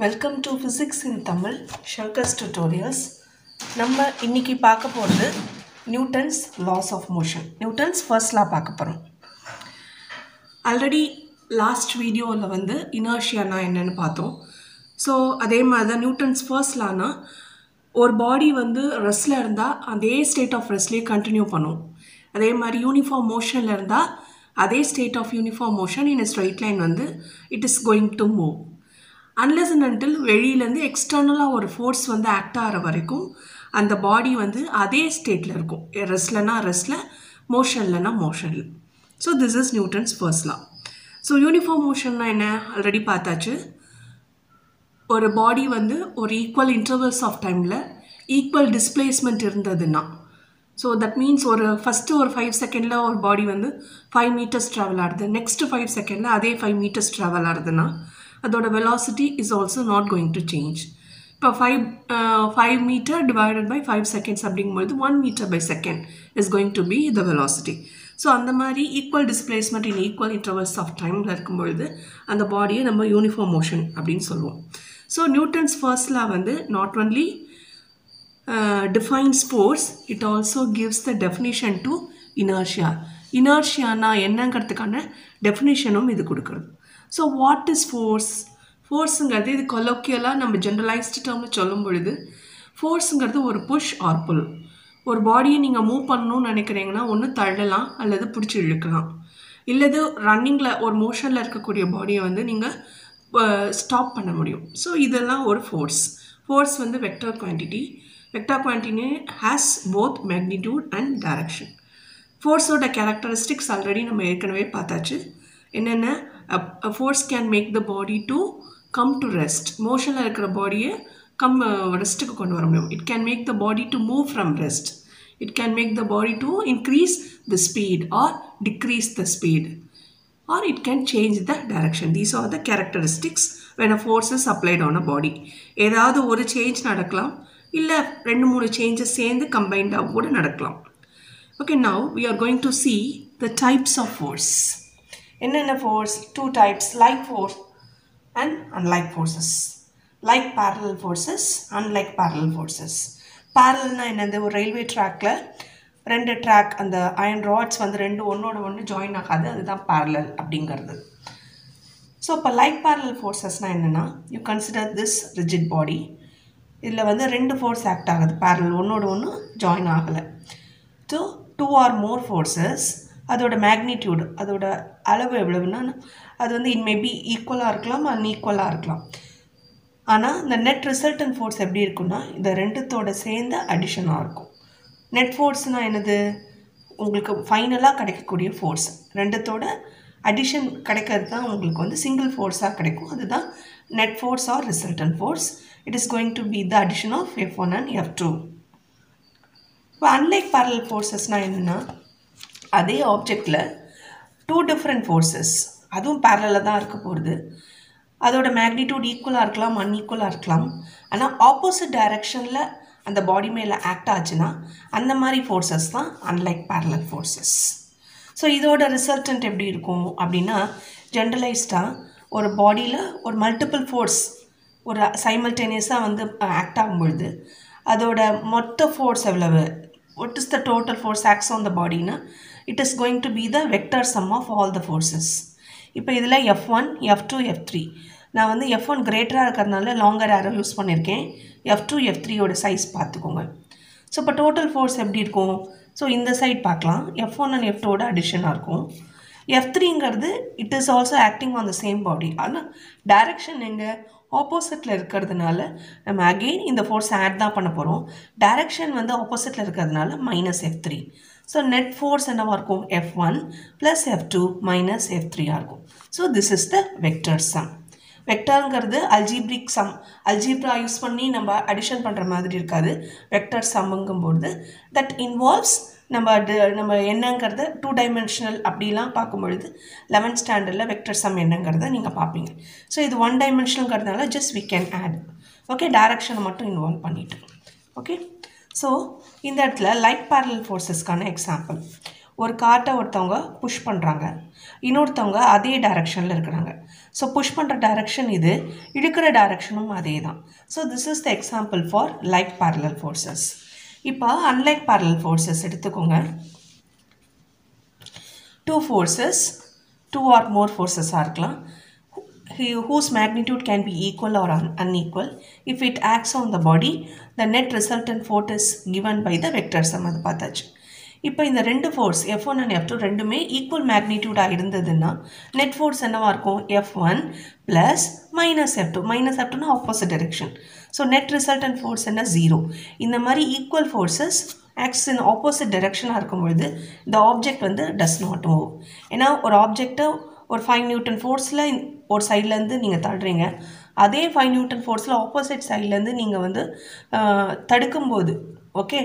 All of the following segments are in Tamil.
Welcome to Physics in Tamil, Shankar's Tutorials. நம்ம இன்னைக்கு பார்க்க போகிறது Newton's laws of motion. Newton's first law பார்க்க போகிறோம். ஆல்ரெடி லாஸ்ட் வீடியோவில் வந்து இனர்ஷியானா என்னன்னு பார்த்தோம். ஸோ அதே மாதிரி தான் நியூட்டன்ஸ் ஃபர்ஸ்ட் லானா ஒரு பாடி வந்து ரெஸ்ட்டில் இருந்தால் அதே ஸ்டேட் ஆஃப் ரெஸ்ட்லேயே கண்டினியூ பண்ணும். அதே மாதிரி யூனிஃபார்ம் மோஷனில் இருந்தால் அதே state of uniform motion in straight line வந்து it is going to move. Unless and until வெளியிலேருந்து எக்ஸ்டர்னலாக ஒரு ஃபோர்ஸ் வந்து ஆக்ட் ஆகிற வரைக்கும் அந்த பாடி வந்து அதே ஸ்டேட்டில் இருக்கும். ரெஸ்ட்லனா ரெஸ்ட்டில், மோஷன்லனா மோஷனில். So this is Newton's first law. So uniform மோஷன்னா என்ன ஆல்ரெடி பார்த்தாச்சு. ஒரு பாடி வந்து ஒரு ஈக்குவல் இன்டர்வல்ஸ் ஆஃப் டைமில் ஈக்குவல் டிஸ்பிளேஸ்மெண்ட் இருந்ததுன்னா, ஸோ தட் மீன்ஸ் ஃபஸ்ட்டு ஒரு 5 செகண்டில் ஒரு பாடி வந்து 5 meters ட்ராவல் ஆகுது, நெக்ஸ்ட்டு 5 செகண்டில் அதே 5 meters ட்ராவல் ஆகுதுன்னா அதோட velocity is also not going to change. இப்போ 5 meter divided by 5 seconds அப்படிங்கும்போது 1 meter by second is going to be the velocity. So அந்த மாதிரி equal displacement in equal intervals of டைமில் இருக்கும்பொழுது அந்த பாடியை நம்ம யூனிஃபார்ம் மோஷன் அப்படின்னு சொல்லுவோம். ஸோ நியூட்டன்ஸ் ஃபர்ஸ்ட் லா வந்து not only defines force, it also gives the definition to inertia. இனர்ஷியானா என்னங்கிறதுக்கான டெஃபினிஷனும் இது கொடுக்குறது. So what is force? ஃபோர்ஸுங்கிறது இது கொலோக்கியலாக நம்ம ஜென்ரலைஸ்டு டேர்மில் சொல்லும் பொழுது ஃபோர்ஸுங்கிறது ஒரு புஷ் ஆர் புல். ஒரு பாடியை நீங்கள் மூவ் பண்ணணும்னு நினைக்கிறீங்கன்னா ஒன்று தள்ளலாம் அல்லது பிடிச்சி இழுக்கலாம். இல்லது ரன்னிங்கில் ஒரு மோஷனில் இருக்கக்கூடிய பாடியை வந்து நீங்கள் ஸ்டாப் பண்ண முடியும். ஸோ இதெல்லாம் ஒரு ஃபோர்ஸ். ஃபோர்ஸ் வந்து vector quantity. Vector quantity has both magnitude and direction. ஃபோர்ஸோட கேரக்டரிஸ்டிக்ஸ் ஆல்ரெடி நம்ம ஏற்கனவே பார்த்தாச்சு. என்னென்ன? a force can make the body to come to rest. மோஷனில் இருக்கிற பாடியை ரெஸ்ட்டுக்கு கொண்டு வர முடியும். It can make the body to move from rest. It can make the body to increase the speed or decrease the speed, or it can change the direction. These are the characteristics when a force is applied on a body. ஏதாவது ஒரு சேஞ்ச் நடக்கலாம், இல்லை 2-3 சேஞ்சஸ் சேர்ந்து கம்பைண்டாக கூட நடக்கலாம். Okay, now we are going to see the types of force. என்னென்ன force? 2 types, like force and unlike forces. Like parallel forces, unlike parallel forces. Parallelனா என்னது? ஒரு ரயில்வே ட்ராக்கில் 2 ட்ராக், அந்த அயன் ராட்ஸ் வந்து 2 ஒன்றோட ஒன்று ஜாயின் ஆகாது, அதுதான் parallel அப்படிங்கிறது. ஸோ இப்போ லைக் parallel ஃபோர்ஸஸ்னால் என்னென்னா, you consider this rigid body. இதில் வந்து 2 ஃபோர்ஸ் ஆக்ட் ஆகுது, parallel, ஒன்றோட ஒன்று ஜாயின் ஆகலை. ஸோ 2 or more forces, அதோட மேக்னிடியூடு, அதோட அளவு எவ்வளவுன்னா அது வந்து இட் மே பி ஈக்குவலாக இருக்கலாம், அன்ஈக்குவலாக இருக்கலாம். ஆனால் இந்த நெட் ரிசல்டன் ஃபோர்ஸ் எப்படி இருக்குன்னா இந்த ரெண்டுத்தோட சேர்ந்த அடிஷனாக இருக்கும். நெட் ஃபோர்ஸ்னால் என்னது? உங்களுக்கு ஃபைனலாக கிடைக்கக்கூடிய ஃபோர்ஸ் ரெண்டுத்தோட அடிஷன் கிடைக்கிறது தான் உங்களுக்கு வந்து சிங்கிள் ஃபோர்ஸாக கிடைக்கும். அதுதான் net force or resultant force. It is going to be the addition of F1 and F2. இப்போ அன்லைக் parallel ஃபோர்ஸஸ்னால் என்னென்னா, அதே ஆப்ஜெக்டில் 2 different ஃபோர்ஸஸ், அதுவும் பேரலில் தான் இருக்க போகிறது. அதோட மேக்னிடியூட் ஈக்குவலாக இருக்கலாம், அன்ஈக்குவலாக இருக்கலாம். ஆனால் ஆப்போசிட் டைரக்ஷனில் அந்த பாடி மேலே ஆக்ட் ஆச்சுன்னா அந்த மாதிரி ஃபோர்ஸஸ் தான் அன்லைக் parallel ஃபோர்ஸஸ். ஸோ இதோட ரிசல்டன்ட் எப்படி இருக்கும் அப்படின்னா, ஜென்ரலைஸ்டாக ஒரு பாடியில் ஒரு மல்டிபிள் ஃபோர்ஸ் ஒரு சைமல்டேனியஸாக வந்து ஆக்ட் ஆகும்பொழுது அதோட மொத்த ஃபோர்ஸ் எவ்வளவு, what is the total force acts on the body na, it is going to be the vector sum of all the forces. இப்போ இதில் F1, F2, F3. நான் வந்து F1 கிரேட்டராக இருக்கிறதுனால லாங்கர் ஆரோ யூஸ் பண்ணியிருக்கேன். F2, F3யோட சைஸ் பார்த்துக்கோங்க. ஸோ இப்போ டோட்டல் ஃபோர்ஸ் எப்படி இருக்கும்? ஸோ இந்த சைட் பார்க்கலாம், F1 and F2வோட அடிஷனாக இருக்கும். F3ங்கிறது it is also acting on the same body, ஆனால் டைரக்ஷன் எங்கே ஆப்போசிட்டில் இருக்கிறதுனால நம்ம அகெயின் இந்த ஃபோர்ஸ் ஆட் தான் பண்ண போகிறோம். டைரக்ஷன் வந்து ஆப்போசிட்டில் இருக்கிறதுனால -F3. ஸோ நெட் ஃபோர்ஸ் என்னவாக இருக்கும்? F1 + F2 - F3ஆக இருக்கும். So this is the vector sum. வெக்டருங்கிறது அல்ஜீப்ரிக் சம். அல்ஜீப்ரா யூஸ் பண்ணி நம்ம அடிஷன் பண்ணுற மாதிரி இருக்காது. வெக்டர் சம்ங்கும்போது தட் இன்வால்வ்ஸ் நம்ம என்னங்கிறத 2 dimensional அப்படிலாம் பார்க்கும்பொழுது 11th ஸ்டாண்டர்டில் வெக்டர் சம் என்னங்கிறத நீங்கள் பார்ப்பீங்க. ஸோ இது 1 dimensionalங்கிறதுனால just we can add. Okay, டைரக்ஷனை மட்டும் இன்வால்வ் பண்ணிட்டு. ஓகே, ஸோ இந்த இடத்துல லைக் parallel ஃபோர்ஸஸ்க்கான எக்ஸாம்பிள். ஒரு கார்ட்டை ஒருத்தவங்க புஷ் பண்ணுறாங்க. இன்னொருத்தவங்க அதே டைரக்ஷனில் இருக்கிறாங்க. ஸோ புஷ் பண்ணுற டைரக்ஷன் இது, இழுக்கிற டைரக்ஷனும் அதே தான். So this is the example for like parallel forces. இப்போ அன்லைக் பேரலல் ஃபோர்ஸஸ் எடுத்துக்கோங்க. Two forces, two or more forces இருக்கலாம், whose magnitude can be equal or unequal. If it acts on the body, the net resultant force is given by the vector sum. அது பார்த்தாச்சு. இப்போ இந்த ரெண்டு ஃபோர்ஸ் F1 and F2 ரெண்டுமே ஈக்குவல் மேக்னிடியூடாக இருந்ததுன்னா நெட் ஃபோர்ஸ் என்னவாக இருக்கும்? F1 plus minus F2. Minus F2னா opposite direction. So net resultant force என்ன? 0. இந்த மாதிரி equal forces acts in opposite டைரெக்ஷனாக இருக்கும்பொழுது இந்த ஆப்ஜெக்ட் வந்து டஸ் நாட் மூவ். ஏன்னா ஒரு ஆப்ஜெக்டை ஒரு 5 நியூட்டன் ஃபோர்ஸில் ஒரு சைட்லேருந்து நீங்கள் தள்ளுறீங்க, அதே 5 நியூட்டன் ஃபோர்ஸில் ஆப்போசிட் சைட்லேருந்து நீங்கள் வந்து தடுக்கும்போது ஓகே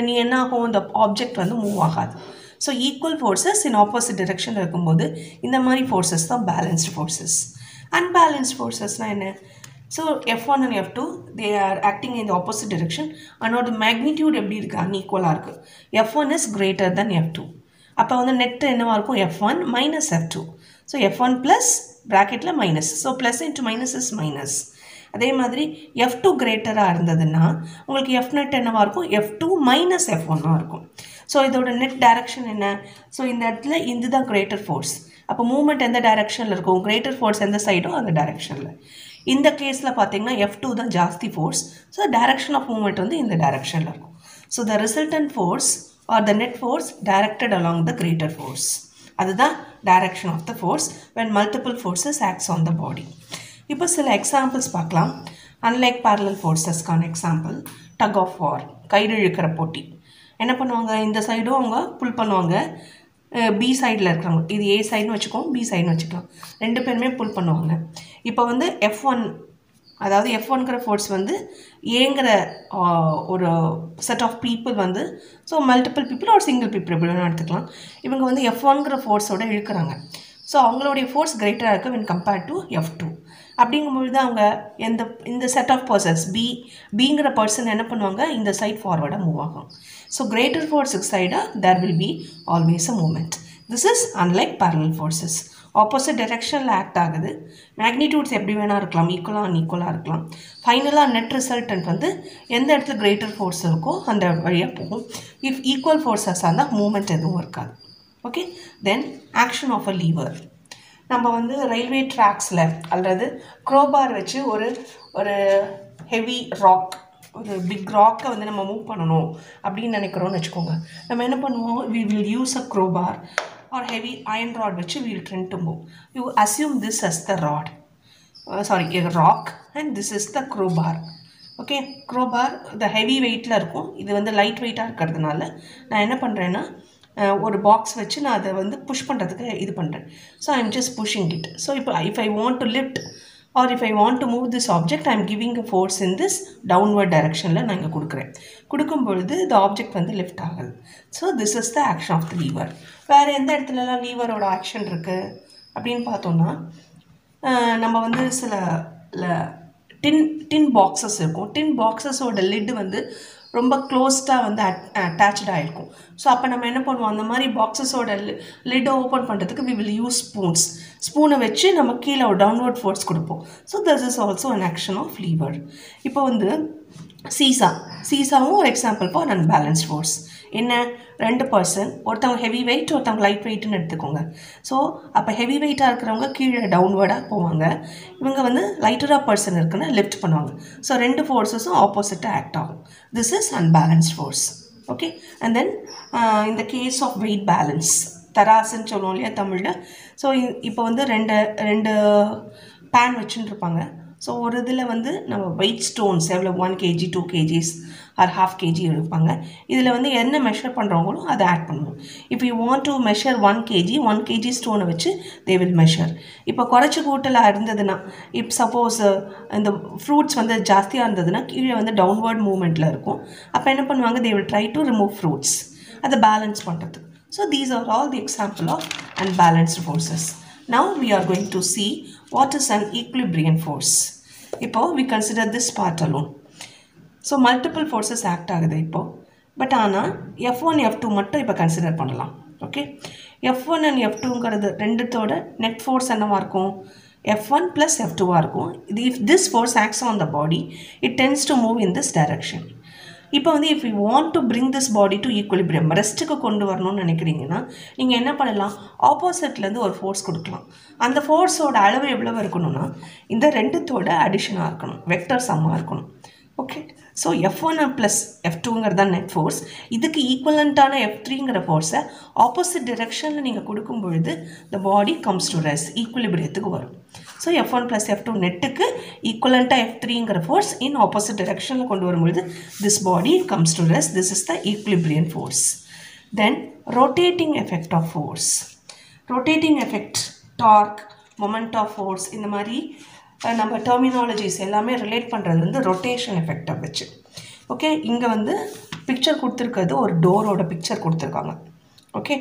நீ என்ன ஆகும்? இந்த ஆப்ஜெக்ட் வந்து மூவ் ஆகாது. ஸோ ஈக்குவல் ஃபோர்ஸஸ் இன் ஆப்போசிட் டிரெக்ஷன் இருக்கும்போது இந்த மாதிரி ஃபோர்ஸஸ் தான் பேலன்ஸ்டு ஃபோர்ஸஸ். அன்பேலன்ஸ்ட் ஃபோர்ஸஸ்னால் என்ன? So F1 and F2 they are acting in the opposite direction. அதோட மேக்னிடியூட் எப்படி இருக்குது? அன்ஈக்குவலாக இருக்குது. F1 is greater than F2. அப்போ வந்து நெட் என்னவாக இருக்கும்? F1 minus F2. So F1 plus ப்ராக்கெட்டில் minus. So plus into minus is minus. அதே மாதிரி F2 கிரேட்டராக இருந்ததுன்னா உங்களுக்கு F நெட் என்னவாக இருக்கும்? F2 மைனஸ் F1ஆக இருக்கும். ஸோ இதோட நெட் டைரக்ஷன் என்ன? ஸோ இந்த இடத்துல இதுதான் கிரேட்டர் ஃபோர்ஸ். அப்போ மூவ்மெண்ட் எந்த டைரக்ஷனில் இருக்கும்? கிரேட்டர் ஃபோர்ஸ் எந்த சைடோ அந்த டைரக்ஷனில். இந்த கேஸில் பார்த்தீங்கன்னா F2 தான் ஜாஸ்தி force. So direction of movement வந்து இந்த டைரக்ஷனில் இருக்கும். So the resultant force or the net force directed along the greater force. அதுதான் direction of the force when multiple forces acts on the body. இப்போ சில எக்ஸாம்பிள்ஸ் பார்க்கலாம். அன்லைக் பேரலல் ஃபோர்ஸஸ்க்கான எக்ஸாம்பிள் டக் ஆஃப் வார், கயிறு இழுக்கிற போட்டி. என்ன பண்ணுவாங்க? இந்த சைடும் அவங்க புல் பண்ணுவாங்க, பி சைடில் இருக்கிறவங்க, இது ஏ சைடுன்னு வச்சுக்கோங்க, பி சைடுன்னு வச்சுக்கலாம், ரெண்டு பேருமே புல் பண்ணுவாங்க. இப்போ வந்து F1 அதாவது F1ங்கிற ஃபோர்ஸ் வந்து ஏங்கிற ஒரு செட் ஆஃப் பீப்புள் வந்து, ஸோ மல்டிபிள் பீப்புள் ஒரு சிங்கிள் பீப்புள் எப்படி வேணால் எடுத்துக்கலாம். இவங்க வந்து F1ங்கிற ஃபோர்ஸோடு இழுக்கிறாங்க. ஸோ அவங்களுடைய ஃபோர்ஸ் கிரேட்டராக இருக்குது when compared to F2. அப்படிங்கும்பொழுது அவங்க இந்த செட் ஆஃப் பர்சன்ஸ் பிங்கிற பர்சன் என்ன பண்ணுவாங்க? இந்த சைட் ஃபார்வர்டாக மூவ் ஆகும். ஸோ கிரேட்டர் ஃபோர்ஸுக்கு சைடாக there will be always a moment. This is unlike parallel forces. Opposite டைரெக்ஷனில் ஆக்ட் ஆகுது. மேக்னிடியூட்ஸ் எப்படி வேணால் இருக்கலாம், ஈக்குவலாக அன்ஈக்குவலாக இருக்கலாம். ஃபைனலாக நெட் ரிசல்டன்ட் வந்து எந்த இடத்துல கிரேட்டர் ஃபோர்ஸ் இருக்கோ அந்த வழியாக போகும். இஃப் ஈக்குவல் ஃபோர்ஸஸாக இருந்தால் மூமெண்ட் எதுவும் இருக்காது. Okay, then action of a lever. நம்ம வந்து ரயில்வே ட்ராக்ஸில் அல்லது க்ரோபார் வச்சு ஒரு ஹெவி ராக், ஒரு பிக் ராக்கை வந்து நம்ம மூவ் பண்ணணும் அப்படின்னு நினைக்கிறோன்னு வச்சுக்கோங்க. நம்ம என்ன பண்ணுவோம்? we will use a crowbar or heavy iron rod வச்சு we will try to move. You assume this as the rod, a rock, and this is the crowbar. Okay, crowbar the heavy வெயிட்டில் இருக்கும், இது வந்து லைட் வெயிட்டாக இருக்கிறதுனால நான் என்ன பண்ணுறேன்னா ஒரு பாக்ஸ் வச்சு நான் அதை வந்து புஷ் பண்ணுறதுக்கு இது பண்ணுறேன். So I am just pushing it. So இப்போ if I want to lift or if I want to move this object I am giving a force in this downward டைரக்ஷனில் நான் இங்கே கொடுக்குறேன். கொடுக்கும்பொழுது இந்த ஆப்ஜெக்ட் வந்து லிஃப்ட் ஆகுது. So this is the action of the lever. வேறு எந்த இடத்துலலாம் லீவரோட ஆக்ஷன் இருக்குது அப்படின்னு பார்த்தோம்னா, நம்ம வந்து சில டின் பாக்ஸஸ் இருக்கும். டின் பாக்ஸஸோட லிட்டு வந்து ரொம்ப க்ளோஸ்டாக வந்து அட்டாச்சாக இருக்கும். ஸோ அப்போ நம்ம என்ன பண்ணுவோம்? அந்த மாதிரி பாக்ஸஸோட லிட்டை ஓப்பன் பண்ணுறதுக்கு we will use spoons. ஸ்பூனை வச்சு நம்ம கீழே ஒரு டவுன்வர்ட் ஃபோர்ஸ் கொடுப்போம். So this is also an action of lever. இப்போ வந்து சீசாவும் ஒரு எக்ஸாம்பிள் ஃபார் அன்பேலன்ஸ்ட் ஃபோர்ஸ். என்ன? ரெண்டு பர்சன், ஒருத்தவங்க ஹெவி வெயிட் ஒருத்தவங்க லைட் வெயிட்னு எடுத்துக்கோங்க. ஸோ அப்போ ஹெவி வெயிட்டாக இருக்கிறவங்க கீழே டவுன்வர்டாக போவாங்க, இவங்க வந்து லைட்டராக பர்சன் இருக்குன்னு லிஃப்ட் பண்ணுவாங்க. ஸோ ரெண்டு ஃபோர்ஸஸும் ஆப்போசிட்டாக ஆக்ட் ஆகும். This is unbalanced force. Okay, and then இந்த கேஸ் ஆஃப் வெயிட் பேலன்ஸ், தராசுன்னு சொல்லுவோம் இல்லையா தமிழில். ஸோ இப்போ வந்து ரெண்டு பேன் வச்சுன்னு இருப்பாங்க. ஸோ ஒரு இதில் வந்து நம்ம வெயிட் ஸ்டோன்ஸ் எவ்வளோ 1 kg 2 kgs ஆர் 1/2 kg எடுப்பாங்க. இதில் வந்து என்ன மெஷர் பண்ணுறவங்களோ அதை ஆட் பண்ணுவோம். If you want to measure 1 kg ஸ்டோனை வச்சு தே வில் மெஷர். இப்போ குறைச்சி கூட்டலாக இருந்ததுன்னா, இப்போ சப்போஸ் இந்த ஃப்ரூட்ஸ் வந்து ஜாஸ்தியாக இருந்ததுன்னா கீழே வந்து டவுன்வர்ட் மூவ்மெண்ட்டில் இருக்கும். அப்போ என்ன பண்ணுவாங்க? They will try to remove fruits, அதை பேலன்ஸ் பண்ணுறதுக்கு. So these are all the example of unbalanced forces. Now we are going to see what is an equilibrium force. இப்போ we consider this part alone. So multiple forces act ஆகுது இப்போ. பட் ஆனால் F1 F2 மட்டும் இப்போ கன்சிடர் பண்ணலாம். ஓகே, F1 and F2ங்கிறது ரெண்டுத்தோட நெட் ஃபோர்ஸ் என்னவா இருக்கும்? F1 plus F2 இருக்கும். If this force acts on the body, it tends to move in this direction. இப்போ வந்து if we want to bring this body to equilibrium, ரெஸ்ட்டுக்கு கொண்டு வரணும்னு நினைக்கிறீங்கன்னா நீங்கள் என்ன பண்ணலாம்? ஆப்போசிட்லேருந்து ஒரு ஃபோர்ஸ் கொடுக்கலாம். அந்த ஃபோர்ஸோட அளவு எவ்வளவு இருக்கணும்னா இந்த ரெண்டுத்தோட அடிஷனாக இருக்கணும், வெக்டர் சம்மாக இருக்கணும். ஓகே, ஸோ F1 ப்ளஸ் F2ங்கிறது தான் நெட் ஃபோர்ஸ். இதுக்கு ஈக்குவலண்ட்டான F3ங்கிற ஃபோர்ஸை ஆப்போசிட் டிரெக்ஷனில் நீங்கள் கொடுக்கும் பொழுது the body comes to rest, ஈக்குலிபிரியத்துக்கு வரும். ஸோ F1 ப்ளஸ் F2 நெட்டுக்கு ஈக்குவலண்ட்டாக F3ங்கிற ஃபோர்ஸ் இன் ஆப்போசிட் டிரெக்ஷனில் கொண்டு வரும்பொழுது this body comes to rest. This is the equilibrium force. Then rotating effect of force. Rotating effect, torque, moment of force, இந்த மாதிரி நம்ம டெர்மினாலஜிஸ் எல்லாமே ரிலேட் பண்ணுறது வந்து ரொட்டேஷன் எஃபெக்டை வச்சு. ஓகே, இங்கே வந்து பிக்சர் கொடுத்துருக்கிறது ஒரு டோரோட பிக்சர் கொடுத்துருக்காங்க. Okay,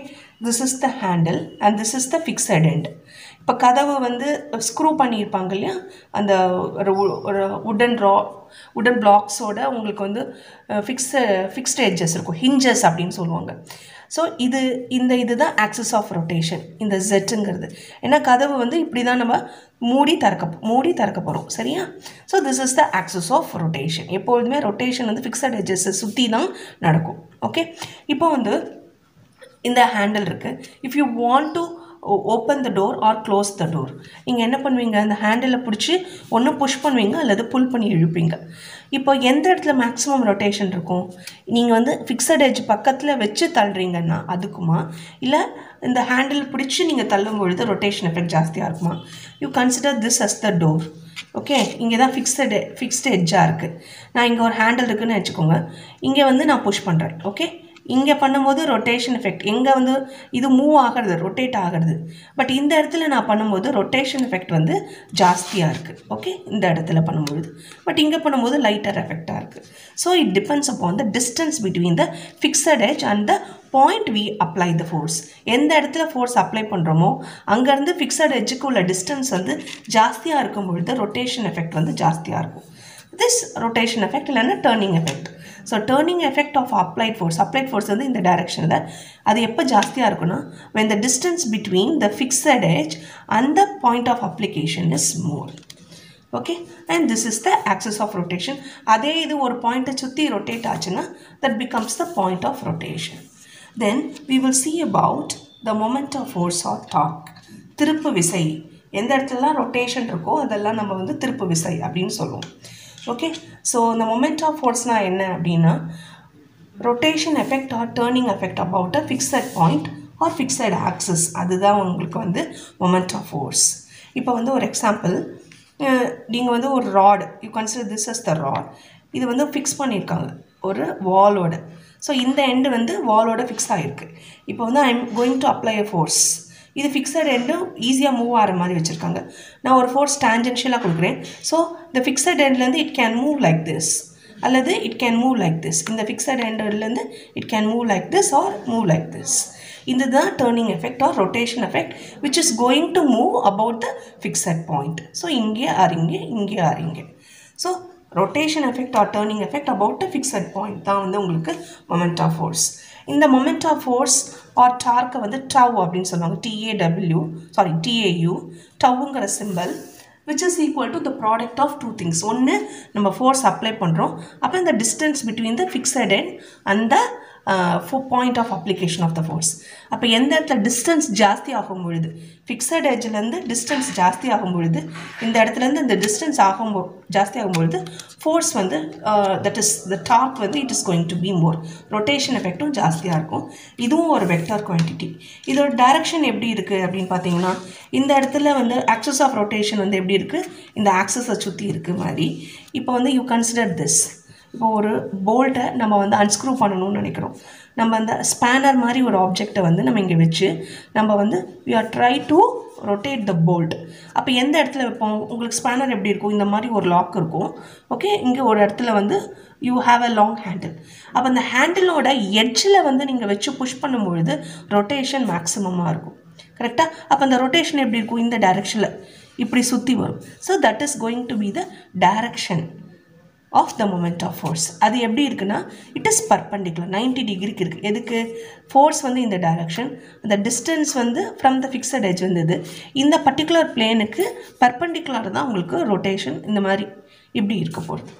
this is the handle and this is the fixed end. இப்போ கதவை வந்து ஸ்க்ரூ பண்ணியிருப்பாங்க இல்லையா, அந்த ஒரு உடன் பிளாக்ஸோட உங்களுக்கு வந்து ஃபிக்ஸ்டு எட்ஜஸ் இருக்கும், ஹிஞ்சஸ் அப்படின்னு சொல்லுவாங்க. ஸோ இதுதான் ஆக்சிஸ் ஆஃப் ரொட்டேஷன், இந்த ஜெட்டுங்கிறது. ஏன்னா கதவு வந்து இப்படி தான் நம்ம மூடி திறக்க போகிறோம், சரியா? So this is the axis of rotation. எப்பொழுதுமே ரொட்டேஷன் வந்து ஃபிக்ஸட் எட்ஜஸை சுற்றி தான் நடக்கும். ஓகே, இப்போ வந்து இந்த ஹேண்டில் இருக்குது. If you want to open the door or close the door, நீங்கள் என்ன பண்ணுவீங்க? அந்த ஹேண்டிலை பிடிச்சி ஒன்று புஷ் பண்ணுவீங்க அல்லது புல் பண்ணி இழுப்பீங்க. இப்போ எந்த இடத்துல மேக்ஸிமம் ரொட்டேஷன் இருக்கும்? நீங்கள் வந்து ஃபிக்ஸட் எட்ஜ் பக்கத்தில் வச்சு தள்ளுறீங்கன்னா அதுக்குமா, இல்லை இந்த ஹேண்டில் பிடிச்சி நீங்கள் தள்ளும் பொழுது ரொட்டேஷன் எஃபெக்ட் ஜாஸ்தியாக இருக்குமா? You consider this as the door. Okay, இங்கே தான் ஃபிக்ஸ்டு எட்ஜாக இருக்குது. நான் இங்கே ஒரு ஹேண்டில் இருக்குதுன்னு வச்சுக்கோங்க. இங்கே வந்து நான் புஷ் பண்ணுறேன். ஓகே, இங்கே பண்ணும்போது ரொட்டேஷன் எஃபெக்ட் எங்கே வந்து இது மூவ் ஆகிறது, ரொட்டேட் ஆகிறது. பட் இந்த இடத்துல நான் பண்ணும்போது ரொட்டேஷன் எஃபெக்ட் வந்து ஜாஸ்தியாக இருக்குது. ஓகே, இந்த இடத்துல பண்ணும்பொழுது. பட் இங்கே பண்ணும்போது லைட்டர் எஃபெக்டாக இருக்குது. So it depends upon the distance between the fixed edge and the point we apply the force. எந்த இடத்துல ஃபோர்ஸ் அப்ளை பண்ணுறோமோ அங்கேருந்து ஃபிக்ஸட் எட்ஜுக்கு உள்ள டிஸ்டன்ஸ் வந்து ஜாஸ்தியாக இருக்கும் பொழுது ரொட்டேஷன் எஃபெக்ட் வந்து ஜாஸ்தியாக இருக்கும். திஸ் ரொட்டேஷன் எஃபெக்ட் இல்லைன்னா turning effect. So turning effect of applied force வந்து இந்த டைரெக்ஷனில் அது எப்போ ஜாஸ்தியாக இருக்குன்னா when the distance between the fixed edge and the point of application is more. Okay, and this is the axis of rotation. அதே இது ஒரு பாயிண்ட்டை சுற்றி ரொட்டேட் ஆச்சுன்னா that becomes the point of rotation. Then we will see about the moment of force or torque. திருப்பு விசை. எந்த இடத்துலலாம் ரொட்டேஷன் இருக்கோ அதெல்லாம் நம்ம வந்து திருப்பு விசை அப்படின்னு சொல்லுவோம். ஓகே, ஸோ இந்த மொமெண்ட் ஆஃப் ஃபோர்ஸ்னால் என்ன அப்படின்னா rotation effect or turning effect about a fixed point or fixed axis, அதுதான் உங்களுக்கு வந்து மொமெண்ட் ஆஃப் ஃபோர்ஸ். இப்போ வந்து ஒரு எக்ஸாம்பிள், நீங்கள் வந்து ஒரு rod, you consider this as the rod. இது வந்து ஃபிக்ஸ் பண்ணியிருக்காங்க ஒரு வாலோட. ஸோ இந்த எண்டு வந்து வாலோட ஃபிக்ஸ் ஆகிருக்கு. இப்போ வந்து I am going to apply a force. இது ஃபிக்ஸட் எண்டும் ஈஸியாக மூவ் ஆகிற மாதிரி வச்சுருக்காங்க. நான் ஒரு ஃபோர்ஸ் டேஞ்சென்ஷியலாக கொடுக்குறேன். ஸோ இந்த ஃபிக்ஸட் எண்ட்லேருந்து it can move like this அல்லது it can move like this. இந்த ஃபிக்ஸட் எண்ட்லேருந்து it can move like this or move like this. இதுதான் turning effect or rotation effect which is going to move about the fixed point. So இங்கே ஆர் இங்கே. So rotation effect or turning effect about the fixed point தான் வந்து உங்களுக்கு மொமெண்ட் ஆஃப் ஃபோர்ஸ். இந்த மொமெண்ட் ஆஃப் ஃபோர்ஸ் ஆர் டார்க்கை வந்து டவ் அப்படின்னு சொல்லுவாங்க. TAU டவுங்கிற symbol which is equal to the product of two things. ஒன்று நம்ம ஃபோர்ஸ் அப்ளை பண்ணுறோம், அப்போ இந்த distance between the fixed end and the point of application of the force. அப்போ எந்த இடத்துல டிஸ்டன்ஸ் ஜாஸ்தி ஆகும் பொழுது, ஃபிக்ஸட் எட்ஜ்லேருந்து டிஸ்டன்ஸ் ஜாஸ்தி ஆகும் பொழுது, இந்த இடத்துலேருந்து இந்த டிஸ்டன்ஸ் ஜாஸ்தி ஆகும் பொழுது ஃபோர்ஸ் வந்து தட் இஸ் த டார்க் வந்து it is going to be more. Rotation எஃபெக்டும் ஜாஸ்தியாக இருக்கும். இதுவும் ஒரு வெக்டார் குவான்டிட்டி. இதோட டைரக்ஷன் எப்படி இருக்குது அப்படின்னு பார்த்தீங்கன்னா இந்த இடத்துல வந்து ஆக்சிஸ் ஆஃப் ரொட்டேஷன் வந்து எப்படி இருக்குது, இந்த ஆக்சிஸை சுற்றி இருக்குது மாதிரி. இப்போ வந்து யூ கன்சிடர் திஸ். இப்போ ஒரு போல்ட்டை நம்ம வந்து அன்ஸ்க்ரூ பண்ணணும்னு நினைக்கிறோம். நம்ம அந்த ஸ்பேனர் மாதிரி ஒரு ஆப்ஜெக்டை வந்து நம்ம இங்கே வச்சு நம்ம வந்து we are try to rotate the bolt. அப்போ எந்த இடத்துல வைப்போம்? உங்களுக்கு ஸ்பேனர் எப்படி இருக்கும், இந்த மாதிரி ஒரு லாக் இருக்கும். ஓகே, இங்கே ஒரு இடத்துல வந்து you have a long handle. அப்போ அந்த ஹேண்டிலோட எட்ஜில் வந்து நீங்கள் வச்சு புஷ் பண்ணும்பொழுது ரொட்டேஷன் மேக்ஸிமமாக இருக்கும். கரெக்டாக? அப்போ அந்த ரொட்டேஷன் எப்படி இருக்கும்? இந்த டைரெக்ஷனில் இப்படி சுற்றி வரும். So that is going to be the direction of the moment of force. அது எப்படி இருக்குன்னா it is perpendicular 90 டிகிரிக்கு இருக்கு. எதுக்கு? force வந்து இந்த direction, the distance வந்து from the fixed edge வந்தது. இந்த particular planeக்கு perpendicular தான் உங்களுக்கு rotation இந்த மாதிரி இப்படி இருக்க போகுது.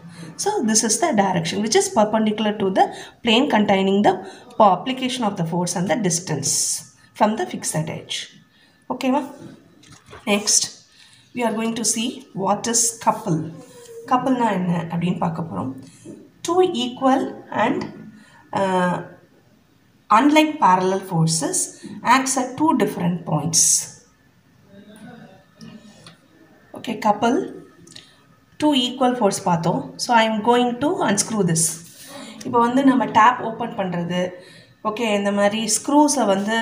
So this is the direction which is perpendicular to the plane containing the application of the force and the distance from the fixed edge. Okay va? Next we are going to see what is couple. Couple na enna அப்படினு பார்க்க போறோம். Two equal and unlike parallel forces acts at two different points. Okay, couple, two equal force பார்த்தோம். So I am going to unscrew this. இப்போ வந்து நம்ம டேப் ஓப்பன் பண்ணுறது, ஓகே, இந்த மாதிரி ஸ்க்ரூஸை வந்து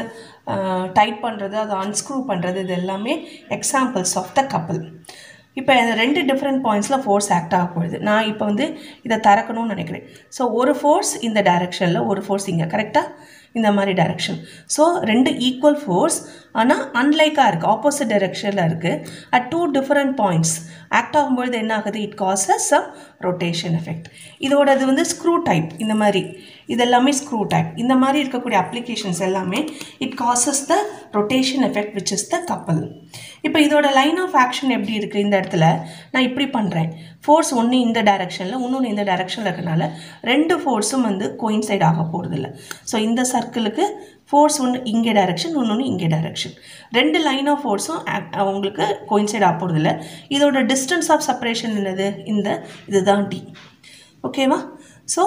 டைட் பண்ணுறது, அதை அன்ஸ்க்ரூ பண்ணுறது, இது எல்லாமே எக்ஸாம்பிள்ஸ் ஆஃப் த கப்பல். இப்போ ரெண்டு டிஃப்ரெண்ட் பாயிண்ட்ஸில் ஃபோர்ஸ் ஆக்ட் ஆக போகுது. நான் இப்போ வந்து இதை திறக்கணும்னு நினைக்கிறேன். ஸோ ஒரு ஃபோர்ஸ் இந்த டைரெக்ஷனில், ஒரு ஃபோர்ஸ் இங்கே, கரெக்டாக இந்த மாதிரி டைரெக்ஷன். ஸோ ரெண்டு ஈக்குவல் ஃபோர்ஸ் ஆனால் அன்லைக்காக இருக்குது, ஆப்போசிட் டைரெக்ஷனில் இருக்குது. At two different points act ஆகும்பொழுது என்ன ஆகுது? It causes some rotation effect. இதோட இது வந்து ஸ்க்ரூ டைப், இந்த மாதிரி இதெல்லாமே ஸ்க்ரூ டைப். இந்த மாதிரி இருக்கக்கூடிய அப்ளிகேஷன்ஸ் எல்லாமே it causes the rotation effect which is the கப்பல். இப்போ இதோட லைன் ஆஃப் ஆக்ஷன் எப்படி இருக்குது? இந்த இடத்துல நான் இப்படி பண்ணுறேன், ஃபோர்ஸ் ஒன்று இந்த டைரெக்ஷனில், இன்னொன்று இந்த டைரெக்ஷனில் இருக்கனால ரெண்டு ஃபோர்ஸும் வந்து கோயின்சைட் ஆக போகிறதில்ல. ஸோ இந்த சர்க்கிளுக்கு ஃபோர்ஸ் ஒன்று இங்கே டைரெக்ஷன், இன்னொன்று இங்கே டைரெக்ஷன், ரெண்டு லைன் ஆஃப் ஃபோர்ஸும் உங்களுக்கு கோயின்சைட் ஆக போகிறதில்ல. இதோட டிஸ்டன்ஸ் ஆஃப் செப்பரேஷன் என்னது? இதுதான் டி. ஓகேவா? ஸோ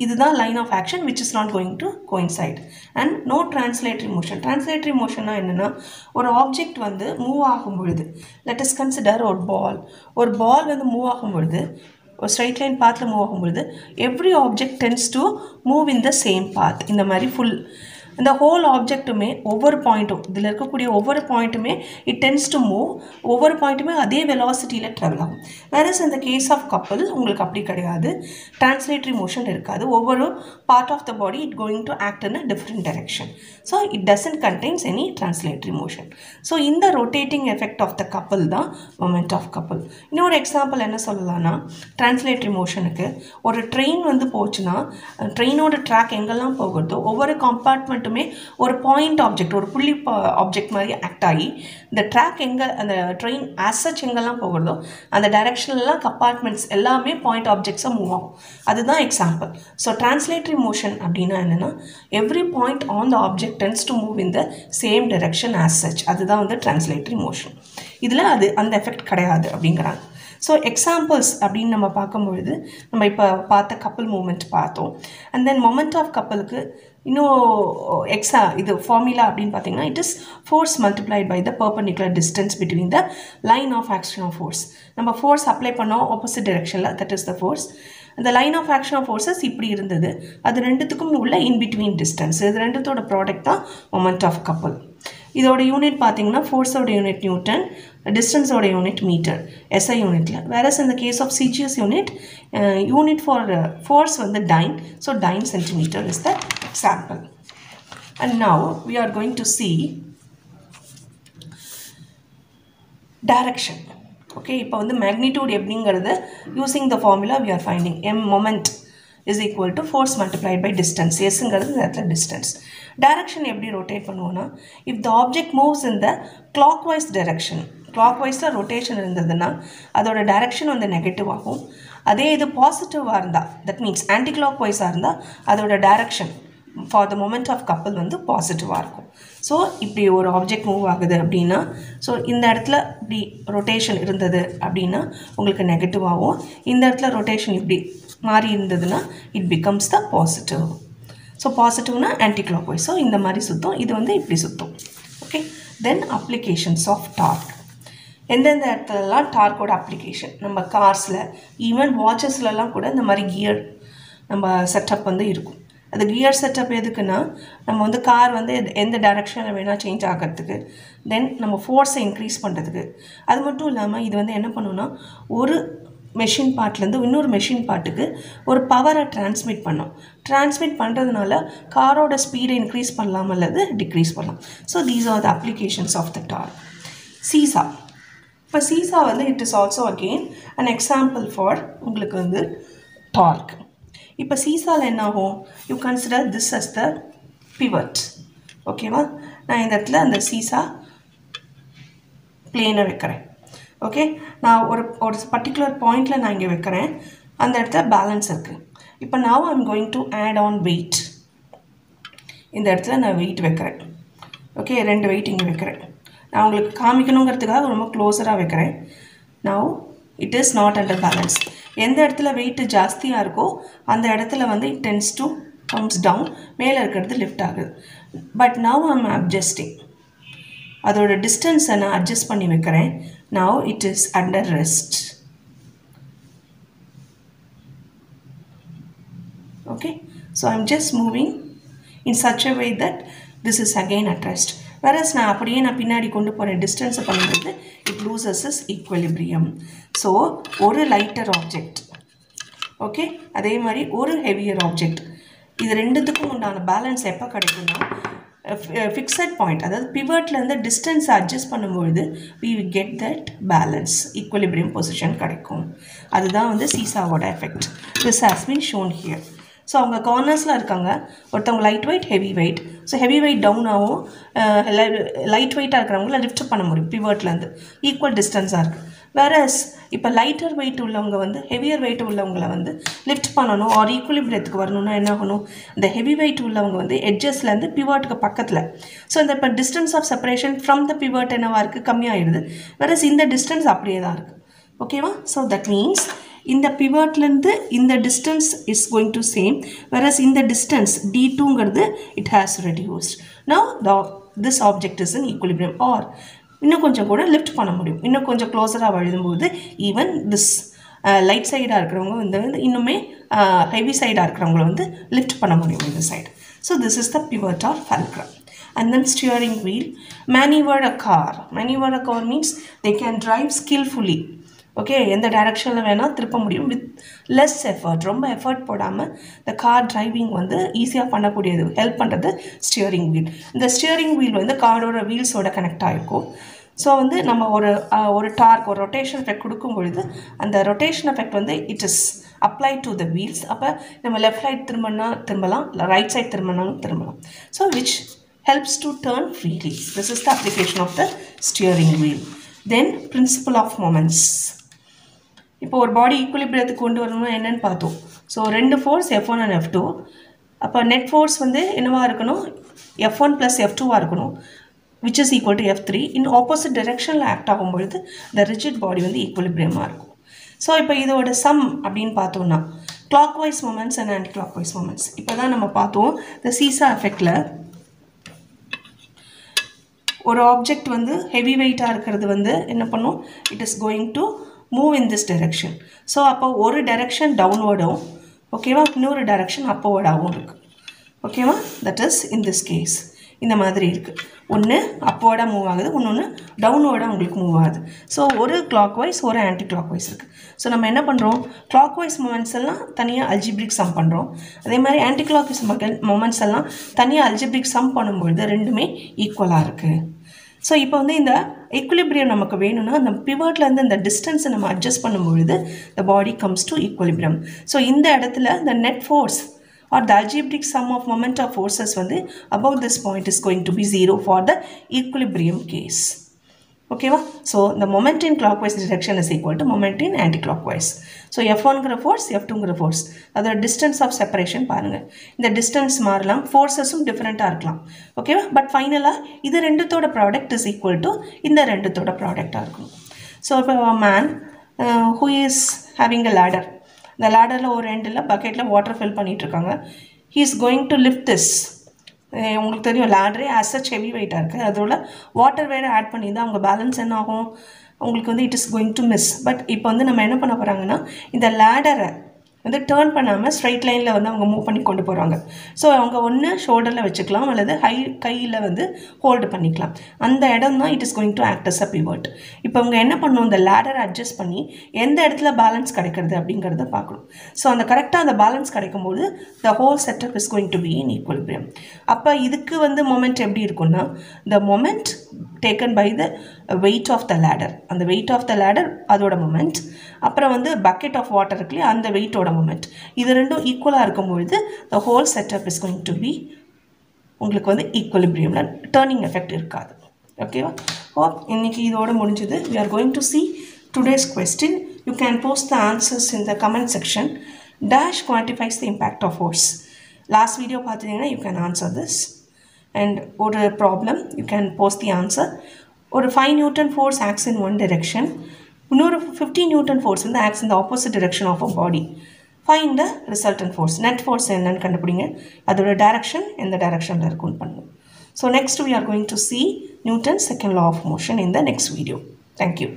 இதுதான் line of action which is not going to coincide. And no translatory motion. Translatory மோஷன்னா என்னென்னா, ஒரு ஆப்ஜெக்ட் வந்து மூவ் ஆகும் பொழுது, லெட் அஸ் கன்சிடர் ஒரு பால் வந்து மூவ் ஆகும் பொழுது, ஒரு ஸ்ட்ரைட் லைன் பாத்தில் மூவ் ஆகும் பொழுது every object tends to move in the same path. இந்த மாதிரி ஃபுல் இந்த ஹோல் ஆப்ஜெக்ட்டுமே ஒவ்வொரு பாயிண்ட்டும், இதில் இருக்கக்கூடிய ஒவ்வொரு பாயிண்ட்டுமே இட் டென்ஸ் டு மூவ், ஒவ்வொரு பாயிண்ட்டுமே அதே வெலாசிட்டியில் ட்ராவல் ஆகும். வேறஸ் இந்த கேஸ் ஆஃப் கப்பல் உங்களுக்கு அப்படி கிடையாது, டிரான்ஸ்லேட்டரி மோஷன் இருக்காது. ஒவ்வொரு part of the body it going to act in a different direction. So it doesn't contains any translatory motion. ஸோ இந்த rotating effect of the couple தான் மொமெண்ட் ஆஃப் கப்பல். இன்னொரு எக்ஸாம்பிள் என்ன சொல்லலாம்னா, டிரான்ஸ்லேட்டரி மோஷனுக்கு ஒரு ட்ரெயின் வந்து போச்சுன்னா, ட்ரெயினோட ட்ராக் எங்கெல்லாம் போகிறதோ ஒவ்வொரு கம்பார்ட்மெண்ட் ஒரு பாயிண்ட் ஆப்ஜெக்ட், ஒரு புள்ளி ஆப்ஜெக்ட் மாதிரி ஆக்ட் ஆகி இந்த ட்ராக் எங்கே, அந்த ட்ரெயின் ஆசச் எங்கெல்லாம் போகிறதோ அந்த டைரெக்ஷன்லாம் கம்பார்ட்மெண்ட்ஸ் எல்லாமே பாயிண்ட் ஆப்ஜெக்ட்ஸாக மூவ் ஆகும். அதுதான் எக்ஸாம்பிள். ஸோ டிரான்ஸ்லேட்டரி மோஷன் அப்படின்னா என்னென்னா, every point on the object tends to move in the same direction as such. அதுதான் வந்து டிரான்ஸ்லேட்டரி மோஷன். இதில் அந்த எஃபெக்ட் கிடையாது அப்படிங்கிறாங்க. ஸோ எக்ஸாம்பிள்ஸ் அப்படின்னு நம்ம பார்க்கும்பொழுது நம்ம இப்போ பார்த்த கப்பல் மூமெண்ட் பார்த்தோம். அண்ட் தென் மொமெண்ட் ஆஃப் கப்பலுக்கு இன்னும் இது ஃபார்முலா அப்படின்னு பார்த்தீங்கன்னா, it is force multiplied by the perpendicular distance between the line of action of force. நம்ம ஃபோர்ஸ் அப்ளை பண்ணோம் ஆப்போசிட் டைரெக்ஷனில், தட் இஸ் த ஃபோர்ஸ். அந்த line of action of forces இப்படி இருந்தது, அது ரெண்டுத்துக்கும் உள்ள இன்பிட்வீன் டிஸ்டன்ஸ், இது ரெண்டுத்தோட ப்ராடக்ட் தான் மொமெண்ட் ஆஃப் கப்பல். இதோட யூனிட் பார்த்தீங்கன்னா, ஃபோர்ஸோட யூனிட் நியூட்டன், டிஸ்டன்ஸோட யூனிட் மீட்டர், SI யூனிட்டில். வேறஸ் இந்த case of CGS unit, unit for force வந்து time. So time centimetre is the example. And now we are going to see direction. Okay, இப்போ வந்து மேக்னிடியூட் எப்படிங்கிறது using the formula we are finding m moment is equal to force multiplied by distance. Sங்கிறது இந்த இடத்துல distance. டைரக்ஷன் எப்படி ரொட்டேட் பண்ணுவோன்னா, if the object moves in the clockwise direction, clockwise-ல ரொட்டேஷன் இருந்ததுன்னா அதோட டைரக்ஷன் வந்து நெகட்டிவ் ஆகும். அதே இது பாசிட்டிவாக இருந்தால், தட் மீன்ஸ் ஆன்டி கிளாக்வைஸாக இருந்தால் அதோட direction for the moment of couple வந்து பாசிட்டிவாக இருக்கும். ஸோ இப்படி ஒரு ஆப்ஜெக்ட் மூவ் ஆகுது அப்படின்னா, ஸோ இந்த இடத்துல இப்படி ரொட்டேஷன் இருந்தது அப்படின்னா உங்களுக்கு நெகட்டிவாகவும், இந்த இடத்துல ரொட்டேஷன் இப்படி மாறி இருந்ததுன்னா it becomes the positive. So பாசிட்டிவ்னா ஆன்டி கிளாக்வைஸ். ஸோ இந்த மாதிரி சுற்றும், இது வந்து இப்படி சுற்றும். Okay, then applications of torque. எந்தெந்த இடத்துலலாம் டார்க்கோட அப்ளிகேஷன், நம்ம கார்ஸில் ஈவன் வாட்சஸ்லலாம் கூட இந்த மாதிரி கியர் நம்ம செட்டப் வந்து இருக்கும். அது கியர் செட்டப் எதுக்குன்னா, நம்ம வந்து கார் வந்து எந்த டைரெக்ஷனில் வேணால் சேஞ்ச் ஆகிறதுக்கு, தென் நம்ம ஃபோர்ஸை இன்க்ரீஸ் பண்ணுறதுக்கு. அது மட்டும் இல்லாமல் இது வந்து என்ன பண்ணுன்னா, ஒரு மெஷின் பார்ட்லேருந்து இன்னொரு மெஷின் பார்ட்டுக்கு ஒரு பவரை டிரான்ஸ்மிட் பண்ணோம். டிரான்ஸ்மிட் பண்ணுறதுனால காரோட ஸ்பீடை இன்க்ரீஸ் பண்ணலாம் அல்லது டிக்ரீஸ் பண்ணலாம். So these are the applications of the torque. Seesaw வந்து it is also again an example for உங்களுக்கு வந்து டார்க். இப்போ சீசாவில் என்ன ஆகும்? You consider this as the pivot. ஓகேவா? நான் இந்த இடத்துல அந்த சீசா பிளேனை வைக்கிறேன். ஓகே, நான் ஒரு பர்டிகுலர் பாயிண்டில் நான் இங்கே வைக்கிறேன். அந்த இடத்துல பேலன்ஸ் இருக்குது. இப்போ now I'm going to add on weight. இந்த இடத்துல நான் வெயிட் வைக்கிறேன். ஓகே, 2 வெயிட் இங்கே வைக்கிறேன். நான் உங்களுக்கு காமிக்கணுங்கிறதுக்காக ரொம்ப க்ளோஸராக வைக்கிறேன். now it is not under balance. எந்த இடத்துல வெயிட் ஜாஸ்தியாக இருக்கோ அந்த இடத்துல வந்து it tends to comes down, மேலே இருக்கிறது லிஃப்ட் ஆகுது. But now I'm adjusting. அதோட டிஸ்டன்ஸை நான் அட்ஜஸ்ட் பண்ணி வைக்கிறேன். now it is under rest. Okay, so I'm just moving in such a way that this is again at rest. Whereas நான் அப்படியே நான் பின்னாடி கொண்டு போகிற டிஸ்டன்ஸை பண்ணும்போது it loses its equilibrium. So ஒரு லைட்டர் ஆப்ஜெக்ட், ஓகே, அதே மாதிரி ஒரு ஹெவியர் ஆப்ஜெக்ட், இது ரெண்டுத்துக்கும் உண்டான பேலன்ஸ் எப்போ கிடைக்கும்னா ஃபிக்ஸட் பாயிண்ட், அதாவது பிவட்லேருந்து டிஸ்டன்ஸை அட்ஜஸ்ட் பண்ணும்பொழுது we will get that balance, equilibrium position கிடைக்கும். அதுதான் வந்து சீசாவோட எஃபெக்ட். this has been shown here. So அவங்க கார்னர்ஸில் இருக்காங்க. ஒருத்தவங்க light weight, heavy weight. So heavy weight down ஆகும், லைட் வெயிட்டாக இருக்கிறவங்கள லிஃப்ட் பண்ண முடியும் பிவட்லேருந்து, ஈக்குவல் டிஸ்டன்ஸாக இருக்குது. வேறஸ் இப்போ லைட்டர் வெயிட் உள்ளவங்க வந்து ஹெவியர் வெயிட் உள்ளவங்களை வந்து லிஃப்ட் பண்ணணும் ஆர் ஈக்குவலிபிரியத்துக்கு வரணும்னா என்ன ஆகணும்? இந்த ஹெவி வெயிட் உள்ளவங்க வந்து எட்ஜஸ்லேருந்து பிவட்டுக்கு பக்கத்தில். ஸோ இந்த இப்போ distance of separation from the pivot என்னவா இருக்குது? கம்மியாகிடுது. வேறஸ் இந்த டிஸ்டன்ஸ் அப்படியே தான் இருக்குது. ஓகேவா? ஸோ தட் மீன்ஸ் இந்த பிவட்லேருந்து இந்த distance is going to same, whereas இந்த distance d2ங்கிறது it has reduced. Now this object is in equilibrium. or இன்னும் கொஞ்சம் கூட லிஃப்ட் பண்ண முடியும். இன்னும் கொஞ்சம் க்ளோஸராக எழுதும்போது ஈவன் திஸ் லைட் சைடாக இருக்கிறவங்க வந்து இன்னுமே ஹெவி சைடாக இருக்கிறவங்கள வந்து லிஃப்ட் பண்ண முடியும் இந்த side. So this is the pivot or fulcrum. And then steering wheel, maneuver a car. Maneuver a car means they can drive skillfully. Okay, எந்த டைரக்ஷனில் வேணால் திருப்ப முடியும் வித் லெஸ் எஃபர்ட். ரொம்ப எஃபர்ட் போடாமல் இந்த கார் டிரைவிங் வந்து ஈஸியாக பண்ணக்கூடியது, ஹெல்ப் பண்ணுறது ஸ்டியரிங் வீல். இந்த ஸ்டியரிங் வீல் வந்து காரோட வீல்ஸோட கனெக்ட் ஆகிருக்கும். ஸோ வந்து நம்ம ஒரு டார்க், ஒரு ரொட்டேஷன் எஃபெக்ட் கொடுக்கும் பொழுது அந்த ரொட்டேஷன் எஃபெக்ட் வந்து it is apply to the wheels. அப்போ நம்ம லெஃப்ட் சைட் திரும்பலாம், ரைட் சைட் திரும்பலாம். So which helps to turn freely. This is the application of the steering wheel. Then principle of moments. இப்போ ஒரு பாடி ஈக்குவலிபிரியத்துக்கு கொண்டு வரணும்னா என்னென்னு பார்த்தோம். So 2 force F1 and F2. அப்போ நெட் ஃபோர்ஸ் வந்து என்னவாக இருக்கணும்? F1 + F2வாக இருக்கணும், which is equal to F3. in opposite directionல ஆக்ட் ஆகும்பொழுது the rigid body வந்து ஈக்குவலிபிரியமாக இருக்கும். ஸோ இப்போ இதோட சம் அப்படின்னு பார்த்தோம்னா clockwise moments and anti-clockwise moments. இப்போ தான் நம்ம பார்த்தோம் the seesaw effectல ஒரு ஆப்ஜெக்ட் வந்து ஹெவி வெயிட்டாக இருக்கிறது வந்து என்ன பண்ணும்? It is going to move in this direction. So அப்போ ஒரு டைரெக்ஷன் டவுன்வர்டும், ஓகேவா, இன்னொரு டைரெக்ஷன் அப்போவர்டாகவும் இருக்குது. ஓகேவா? That is in this case இந்த மாதிரி இருக்குது. ஒன்று அப்போர்டாக மூவ் ஆகுது, இன்னொன்று டவுன்வர்டாக உங்களுக்கு மூவ் ஆகுது. ஸோ ஒரு கிளாக் வைஸ், ஒரு ஆன்டி கிளாக் வைஸ் இருக்குது. ஸோ நம்ம என்ன பண்ணுறோம்? கிளாக் வைஸ் மூமெண்ட்ஸ் எல்லாம் தனியாக அல்ஜிப்ரிக் சம் பண்ணுறோம். அதே மாதிரி ஆன்டி கிளாக் வைஸ் மூமெண்ட்ஸ் எல்லாம் தனியாக அல்ஜிப்ரிக் சம் பண்ணும்பொழுது ரெண்டுமே ஈக்குவலாக இருக்குது. ஸோ இப்போ வந்து இந்த ஈக்குவலிபிரியம் நமக்கு வேணும்னா அந்த பிவட்லேருந்து இந்த டிஸ்டன்ஸை நம்ம அட்ஜஸ்ட் பண்ணும்பொழுது த பாடி கம்ஸ் டு ஈக்குவலிபிரியம். ஸோ இந்த இடத்துல the net force or the algebraic sum of moment of forces வந்து above this point is going to be 0 for the equilibrium case. ஓகேவா? So the moment in clockwise direction is equal to moment in anti-clockwise. So F1ங்கிற ஃபோர்ஸ், F2ங்கிற ஃபோர்ஸ், அதோட டிஸ்டன்ஸ் ஆஃப் செப்பரேஷன் பாருங்கள். இந்த டிஸ்டன்ஸ் மாறலாம், ஃபோர்ஸஸும் டிஃப்ரெண்ட்டாக இருக்கலாம். ஓகேவா? பட் ஃபைனலாக இது ரெண்டுத்தோட ப்ராடக்ட் இஸ் ஈக்குவல் டு இந்த ரெண்டுத்தோட ப்ராடக்டாக இருக்கும். ஸோ இப்போ man who is having a ladder, இந்த லேடரில் ஒரு எண்டில் பக்கெட்டில் வாட்டர் ஃபில் பண்ணிகிட்ருக்காங்க. he is going to lift this. உங்களுக்கு தெரியும் லேடரே ஆஸ் சச் ஹெவி வெயிட்டாக இருக்குது, அதோட வாட்டர் வேறு ஆட் பண்ணி தான் அவங்க பேலன்ஸ் என்ன ஆகும் உங்களுக்கு வந்து it is going to miss. But இப்போ வந்து நம்ம என்ன பண்ண போகிறாங்கன்னா இந்த லேடரை வந்து டேர்ன் பண்ணாமல் ஸ்ட்ரைட் லைனில் வந்து அவங்க மூவ் பண்ணி கொண்டு போகிறாங்க. ஸோ அவங்க ஒன்று ஷோல்டரில் வச்சுக்கலாம் அல்லது கையில் வந்து ஹோல்டு பண்ணிக்கலாம். அந்த இடம் தான் it is going to act as a pivot. இப்போ அவங்க என்ன பண்ணணும்? இந்த லேடரை அட்ஜஸ்ட் பண்ணி எந்த இடத்துல பேலன்ஸ் கிடைக்கிறது அப்படிங்கிறத பார்க்கணும். ஸோ அந்த கரெக்டாக அந்த பேலன்ஸ் கிடைக்கும்போது the whole setup is going to be in equilibrium. அப்போ இதுக்கு வந்து மொமெண்ட் எப்படி இருக்குன்னா the moment taken by the weight of the ladder, அந்த weight of the ladder அதோட மொமெண்ட், அப்புறம் வந்து பக்கெட் ஆஃப் வாட்டர் இருக்குல்லையா அந்த வெயிட்டோட மொமெண்ட், இது ரெண்டும் ஈக்குவலாக இருக்கும்பொழுது the whole setup is going to be உங்களுக்கு வந்து ஈக்குவலிபிரியமில் டர்னிங் எஃபெக்ட் இருக்காது. ஓகேவா? இன்னைக்கு இதோட முடிஞ்சது. we are going to see today's question. You can post the answers in the comment section. Dash quantifies the impact of force. Last video பார்த்தீங்கன்னா you can answer this. And ஒரு problem you can post the answer. ஒரு 5 Newton force acts in one direction. இன்னொரு 15 Newton force வந்து acts in the opposite direction of a body. Find the resultant force. Net force என்னன்னு கண்டுபிடிங்க. அதோட direction எந்த directionல இருக்குன்னு பண்ணுங்க. So next we are going to see Newton's second law of motion in the next video. Thank you.